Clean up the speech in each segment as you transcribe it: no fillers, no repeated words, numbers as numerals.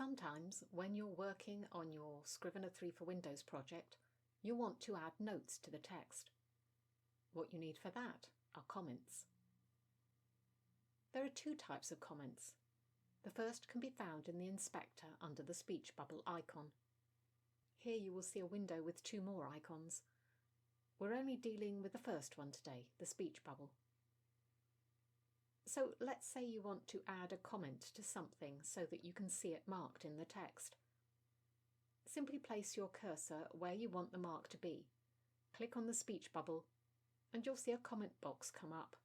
Sometimes, when you're working on your Scrivener 3 for Windows project, you want to add notes to the text. What you need for that are comments. There are two types of comments. The first can be found in the inspector under the speech bubble icon. Here you will see a window with two more icons. We're only dealing with the first one today, the speech bubble. So let's say you want to add a comment to something so that you can see it marked in the text. Simply place your cursor where you want the mark to be. Click on the speech bubble and you'll see a comment box come up.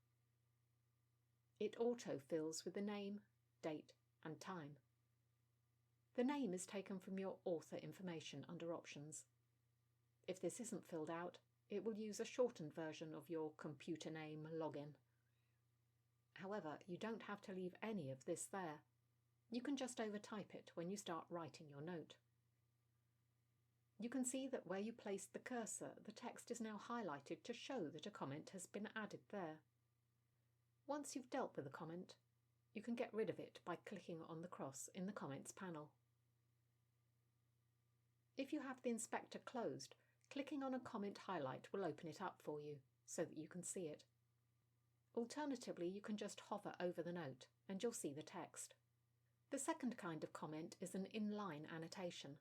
It auto-fills with the name, date and time. The name is taken from your author information under Options. If this isn't filled out, it will use a shortened version of your computer name login. However, you don't have to leave any of this there. You can just overtype it when you start writing your note. You can see that where you placed the cursor, the text is now highlighted to show that a comment has been added there. Once you've dealt with a comment, you can get rid of it by clicking on the cross in the Comments panel. If you have the inspector closed, clicking on a comment highlight will open it up for you, so that you can see it. Alternatively, you can just hover over the note and you'll see the text. The second kind of comment is an inline annotation.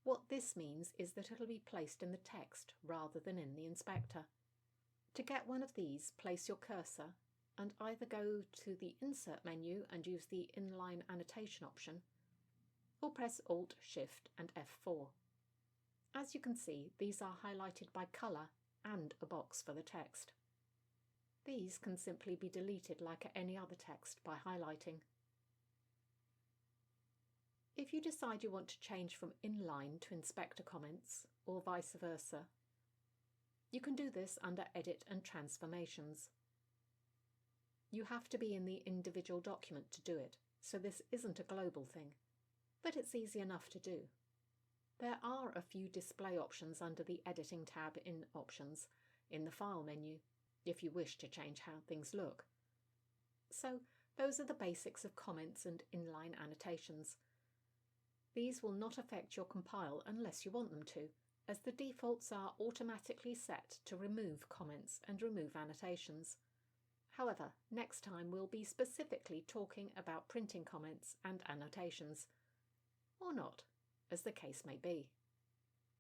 What this means is that it'll be placed in the text rather than in the inspector. To get one of these, place your cursor and either go to the Insert menu and use the Inline Annotation option, or press Alt, Shift and F4. As you can see, these are highlighted by colour and a box for the text. These can simply be deleted like any other text by highlighting. If you decide you want to change from inline to inspector comments, or vice versa, you can do this under Edit and Transformations. You have to be in the individual document to do it, so this isn't a global thing, but it's easy enough to do. There are a few display options under the Editing tab in Options in the File menu, if you wish to change how things look. So those are the basics of comments and inline annotations. These will not affect your compile unless you want them to, as the defaults are automatically set to remove comments and remove annotations. However, next time we'll be specifically talking about printing comments and annotations. Or not, as the case may be.